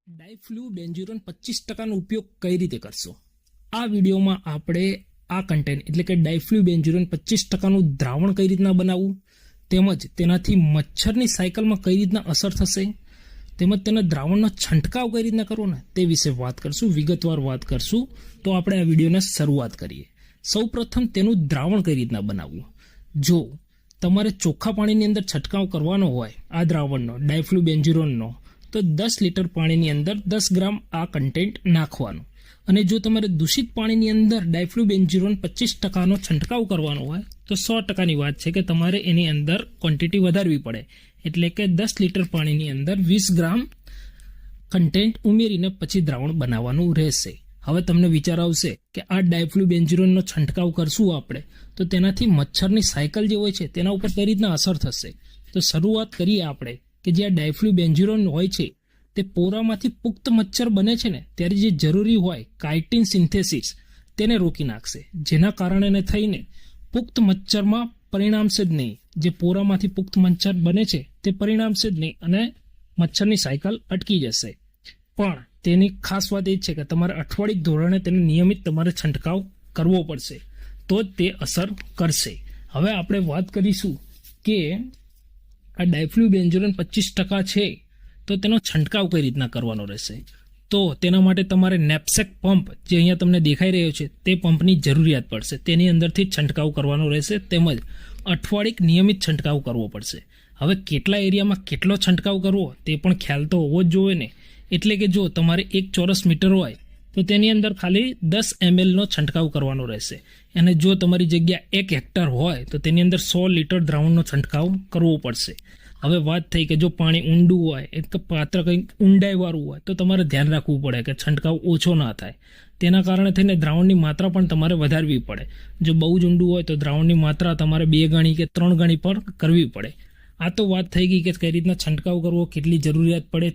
ડાયફ્લુબેન્ઝુરોન 25% ઉપયોગ કઈ રીતે કરશો? આ વિડીયોમાં આપણે આ કન્ટેન્ટ એટલે કે ડાયફ્લુબેન્ઝુરોન 25%નું દ્રાવણ કઈ રીતના બનાવવું, તેમજ તેનાથી મચ્છરની સાયકલમાં કઈ રીતના અસર થશે, તેમજ તેના દ્રાવણનો છંટકાવ કઈ રીતના કરવો ને તે વિશે વાત કરશું, વિગતવાર વાત કરશું. તો આપણે આ વિડીયોની શરૂઆત કરીએ. સૌપ્રથમ તેનું દ્રાવણ કઈ રીતના બનાવવું. જો તમારે ચોખ્ખા પાણીની અંદર છંટકાવ કરવાનો હોય આ દ્રાવણનો ડાયફ્લુબેન્ઝુરોનનો, તો 10 લીટર પાણીની અંદર 10 ગ્રામ આ કન્ટેન્ટ નાખવાનું. અને જો તમારે દૂષિત પાણીની અંદર ડાયફ્લુબેન્ઝુરોન 25%નો છંટકાવ કરવાનો હોય તો 100%ની વાત છે કે તમારે એની અંદર ક્વોન્ટિટી વધારવી પડે. એટલે કે 10 લીટર પાણીની અંદર 20 ગ્રામ કન્ટેન્ટ ઉમેરીને પછી દ્રાવણ બનાવવાનું રહેશે. હવે તમને વિચાર આવશે કે આ ડાયફ્લુબેન્ઝુરોનનો છંટકાવ કરશું આપણે તો તેનાથી મચ્છરની સાયકલ જે હોય છે તેના ઉપર કઈ રીતના અસર થશે. તો શરૂઆત કરીએ આપણે કે જે આ ડાયફ્લુબેન્ઝુરોન હોય છે તે પોરામાંથી પુખ્ત મચ્છર બને છે ને ત્યારે જે જરૂરી હોય કાઇટિન સિન્થેસિસ તેને રોકી નાખશે, જેના કારણે થઈને પુખ્ત મચ્છરમાં પરિણામશે જ નહીં. જે પોરામાંથી પુખ્ત મચ્છર બને છે તે પરિણામશે જ નહીં અને મચ્છરની સાયકલ અટકી જશે. પણ તેની ખાસ વાત એ છે કે તમારે અઠવાડિક ધોરણે તેને નિયમિત તમારે છંટકાવ કરવો પડશે, તો જ તે અસર કરશે. હવે આપણે વાત કરીશું કે આ ડાયફ્લુબેન્ઝુરોન 25% છે તો તેનો છંટકાવ કઈ રીતના કરવાનો રહેશે. તો તેના માટે તમારે નેપસેક પંપ જે અહીંયા તમને દેખાઈ રહ્યો છે તે પંપની જરૂરિયાત પડશે. તેની અંદરથી છંટકાવ કરવાનો રહેશે, તેમજ અઠવાડિક નિયમિત છંટકાવ કરવો પડશે. હવે કેટલા એરિયામાં કેટલો છંટકાવ કરવો તે પણ ખ્યાલ તો હોવો જ જોઈએ ને. એટલે કે જો તમારે 1 ચોરસ મીટર હોય તો તેની અંદર ખાલી 10 ml નો છંટકાવ કરવાનો રહેશે. અને જો તમારી જગ્યા 1 હેક્ટર હોય તો તેની અંદર 100 લીટર દ્રાવણનો છંટકાવ કરવો પડશે. હવે વાત થઈ કે જો પાણી ઊંડું હોય, એક પાત્ર કંઈક ઊંડાઈવાળું હોય તો તમારે ધ્યાન રાખવું પડે કે છંટકાવ ઓછો ના થાય. તેના કારણે થઈને દ્રાવણની માત્રા પણ તમારે વધારવી પડે. જો બહુ જ ઊંડું હોય તો દ્રાવણની માત્રા તમારે 2 ગણી કે 3 ગણી પણ કરવી પડે. આ તો વાત થઈ ગઈ કે કઈ રીતના છંટકાવ કરવો, કેટલી જરૂરિયાત પડે